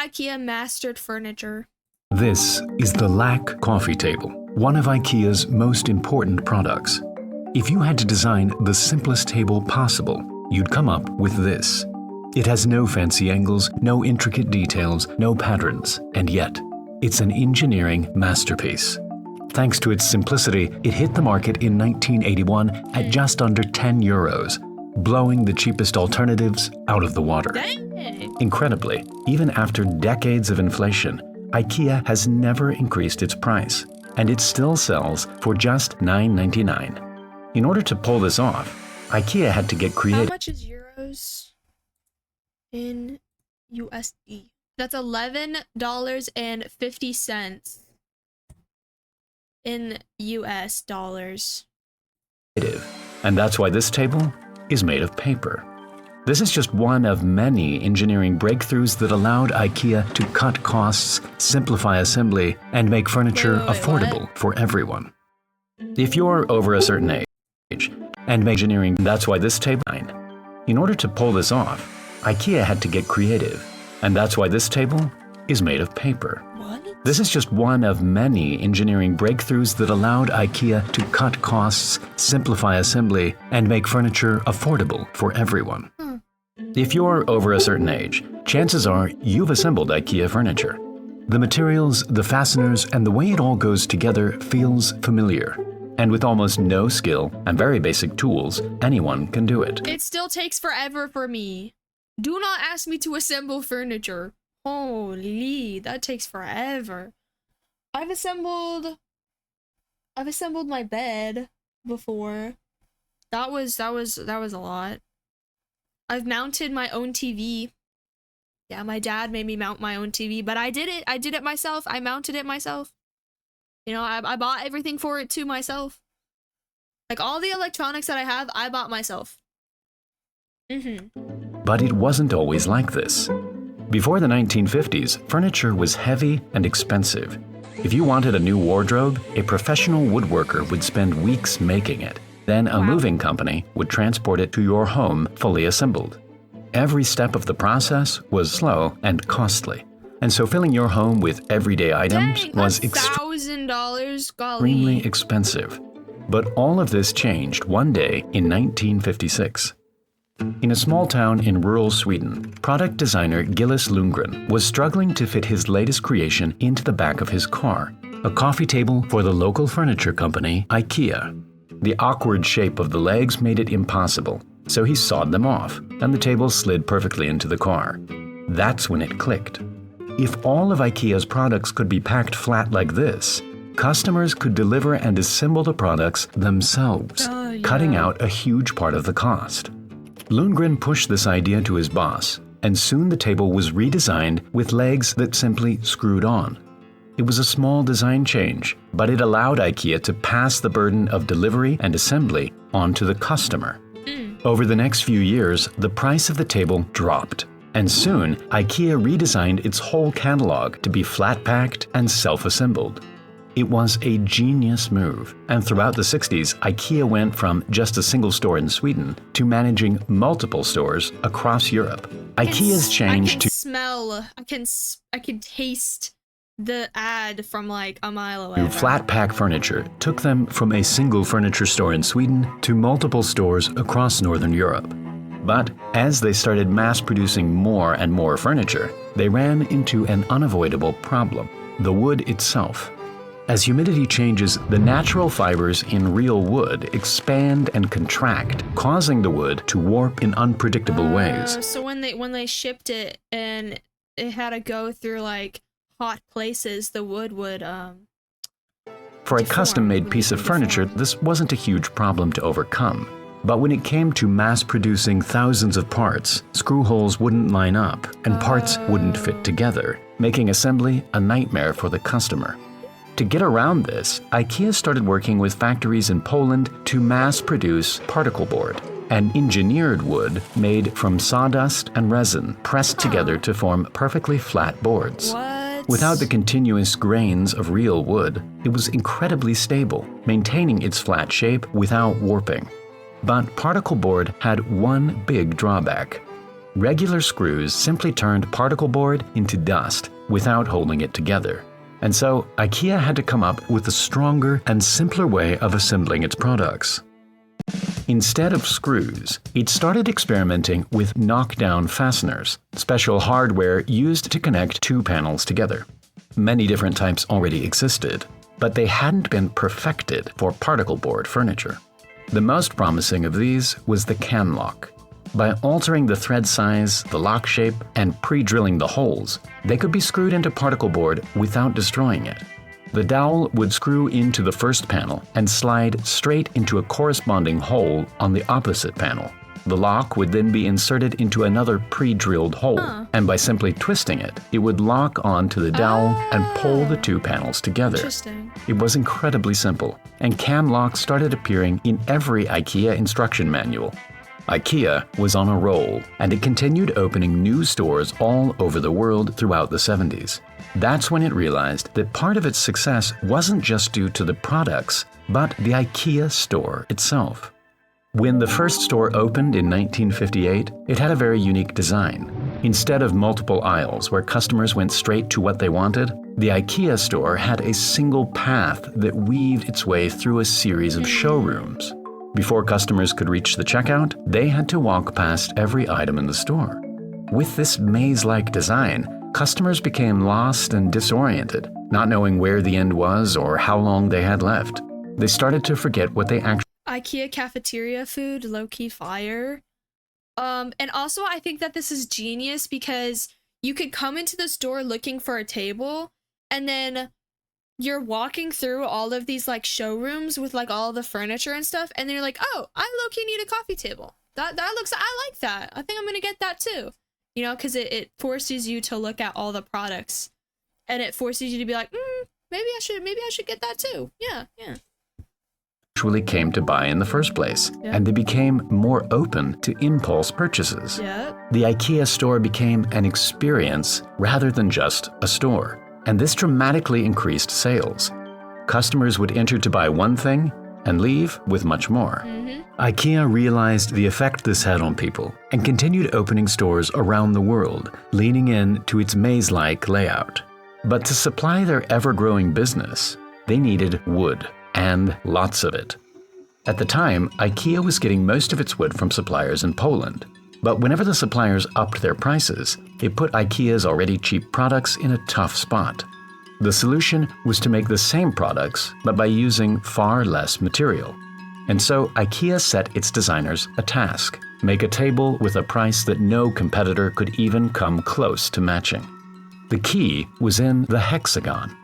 IKEA mastered furniture. This is the Lack coffee table, one of IKEA's most important products. If you had to design the simplest table possible, you'd come up with this. It has no fancy angles, no intricate details, no patterns, and yet, it's an engineering masterpiece. Thanks to its simplicity, it hit the market in 1981 at just under €10, blowing the cheapest alternatives out of the water. Dang. Incredibly, even after decades of inflation, IKEA has never increased its price, and it still sells for just $9.99. In order to pull this off, IKEA had to get creative. How much is euros in USD? That's $11.50 in US dollars. And that's why this table is made of paper. This is just one of many engineering breakthroughs that allowed IKEA to cut costs, simplify assembly, and make furniture affordable for everyone. If you're over a certain age and make engineering, that's why this table. In order to pull this off, IKEA had to get creative, and that's why this table is made of paper. What? This is just one of many engineering breakthroughs that allowed IKEA to cut costs, simplify assembly, and make furniture affordable for everyone. If you're over a certain age, chances are you've assembled IKEA furniture. The materials, the fasteners, and the way it all goes together feels familiar. And with almost no skill and very basic tools, anyone can do it. It still takes forever for me. Do not ask me to assemble furniture. Holy, that takes forever. I've assembled my bed before. That was a lot. I've mounted my own TV. Yeah, my dad made me mount my own TV, but I did it. I did it myself. I mounted it myself. You know, I bought everything for it too myself. Like all the electronics that I have, I bought myself. But it wasn't always like this. Before the 1950s, furniture was heavy and expensive. If you wanted a new wardrobe, a professional woodworker would spend weeks making it. Then a moving company would transport it to your home fully assembled. Every step of the process was slow and costly. And so filling your home with everyday items was extremely expensive. But all of this changed one day in 1956. In a small town in rural Sweden, product designer Gillis Lundgren was struggling to fit his latest creation into the back of his car, a coffee table for the local furniture company IKEA. The awkward shape of the legs made it impossible, so he sawed them off, and the table slid perfectly into the car. That's when it clicked. If all of IKEA's products could be packed flat like this, customers could deliver and assemble the products themselves, cutting out a huge part of the cost. Lundgren pushed this idea to his boss, and soon the table was redesigned with legs that simply screwed on. It was a small design change, but it allowed IKEA to pass the burden of delivery and assembly onto the customer. Over the next few years, the price of the table dropped, and soon IKEA redesigned its whole catalog to be flat-packed and self-assembled. It was a genius move, and throughout the 60s, IKEA went from just a single store in Sweden to managing multiple stores across Europe. IKEA's change to I can taste the ad from like a mile away. Flat pack furniture took them from a single furniture store in Sweden to multiple stores across Northern Europe. But as they started mass producing more and more furniture, they ran into an unavoidable problem: the wood itself. As humidity changes, the natural fibers in real wood expand and contract, causing the wood to warp in unpredictable ways. So when they shipped it and it had to go through like hot places, the wood would For a custom-made piece of furniture, this wasn't a huge problem to overcome. But when it came to mass-producing thousands of parts, screw holes wouldn't line up and parts wouldn't fit together, making assembly a nightmare for the customer. To get around this, IKEA started working with factories in Poland to mass-produce particle board, an engineered wood made from sawdust and resin pressed together to form perfectly flat boards. Without the continuous grains of real wood, it was incredibly stable, maintaining its flat shape without warping. But particle board had one big drawback. Regular screws simply turned particle board into dust without holding it together. And so IKEA had to come up with a stronger and simpler way of assembling its products. Instead of screws, it started experimenting with knockdown fasteners, special hardware used to connect two panels together. Many different types already existed, but they hadn't been perfected for particle board furniture. The most promising of these was the can lock. By altering the thread size, the lock shape, and pre-drilling the holes, they could be screwed into particle board without destroying it. The dowel would screw into the first panel and slide straight into a corresponding hole on the opposite panel. The lock would then be inserted into another pre-drilled hole, and by simply twisting it, it would lock onto the dowel and pull the two panels together. Interesting. It was incredibly simple, and cam locks started appearing in every IKEA instruction manual. IKEA was on a roll, and it continued opening new stores all over the world throughout the 70s. That's when it realized that part of its success wasn't just due to the products, but the IKEA store itself. When the first store opened in 1958, it had a very unique design. Instead of multiple aisles where customers went straight to what they wanted, the IKEA store had a single path that weaved its way through a series of showrooms. Before customers could reach the checkout, they had to walk past every item in the store. With this maze-like design, customers became lost and disoriented, not knowing where the end was or how long they had left. They started to forget what they actually IKEA cafeteria food, low-key fire. And also I think that this is genius because you could come into the store looking for a table, and then you're walking through all of these like showrooms with like all the furniture and stuff, and then you're like, oh, I low-key need a coffee table. That looks, I like that. I think I'm gonna get that too. You know, because it forces you to look at all the products, and it forces you to be like, maybe I should get that too. Yeah. actually came to buy in the first place, and they became more open to impulse purchases. The IKEA store became an experience rather than just a store, and this dramatically increased sales. Customers would enter to buy one thing and leave with much more. IKEA realized the effect this had on people and continued opening stores around the world, leaning in to its maze-like layout. But to supply their ever-growing business, they needed wood, and lots of it. At the time, IKEA was getting most of its wood from suppliers in Poland. But whenever the suppliers upped their prices, it put IKEA's already cheap products in a tough spot. The solution was to make the same products, but by using far less material. And so IKEA set its designers a task: make a table with a price that no competitor could even come close to matching. The key was in the hexagon.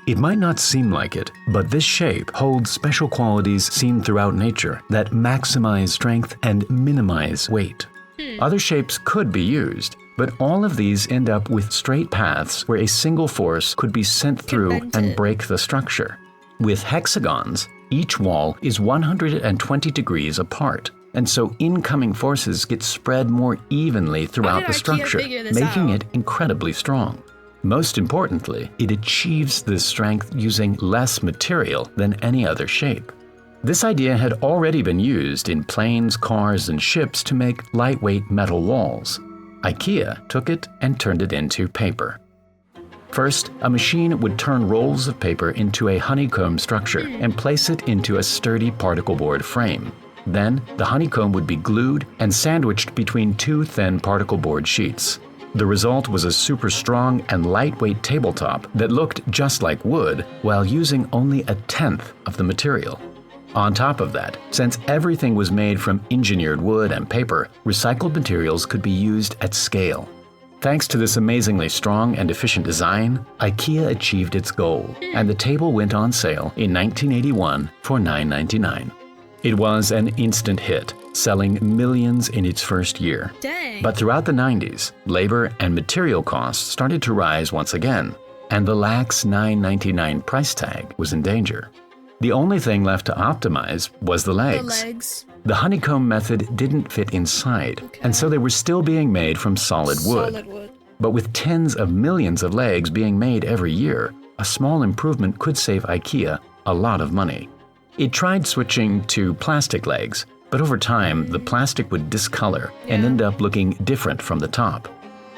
It might not seem like it, but this shape holds special qualities seen throughout nature that maximize strength and minimize weight. Other shapes could be used, but all of these end up with straight paths where a single force could be sent through and break the structure. With hexagons, each wall is 120 degrees apart, and so incoming forces get spread more evenly throughout the structure, making it incredibly strong. Most importantly, it achieves this strength using less material than any other shape. This idea had already been used in planes, cars, and ships to make lightweight metal walls. IKEA took it and turned it into paper. First, a machine would turn rolls of paper into a honeycomb structure and place it into a sturdy particle board frame. Then, the honeycomb would be glued and sandwiched between two thin particle board sheets. The result was a super strong and lightweight tabletop that looked just like wood while using only a tenth of the material. On top of that, since everything was made from engineered wood and paper, recycled materials could be used at scale. Thanks to this amazingly strong and efficient design, IKEA achieved its goal, and the table went on sale in 1981 for $9.99. It was an instant hit, selling millions in its first year. Dang. But throughout the 90s, labor and material costs started to rise once again, and the lax $9.99 price tag was in danger. The only thing left to optimize was the legs. The honeycomb method didn't fit inside, and so they were still being made from solid wood. But with tens of millions of legs being made every year, a small improvement could save IKEA a lot of money. It tried switching to plastic legs, But over time, the plastic would discolor and end up looking different from the top.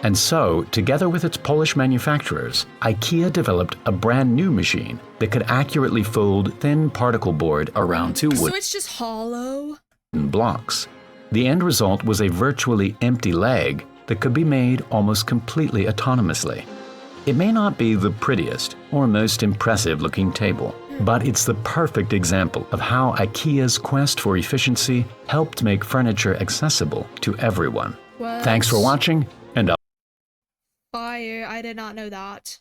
And so, together with its Polish manufacturers, IKEA developed a brand new machine that could accurately fold thin particle board around two So it's just hollow? wooden blocks. The end result was a virtually empty leg that could be made almost completely autonomously. It may not be the prettiest or most impressive looking table, but it's the perfect example of how IKEA's quest for efficiency helped make furniture accessible to everyone. What? Thanks for watching, and Fire, I did not know that.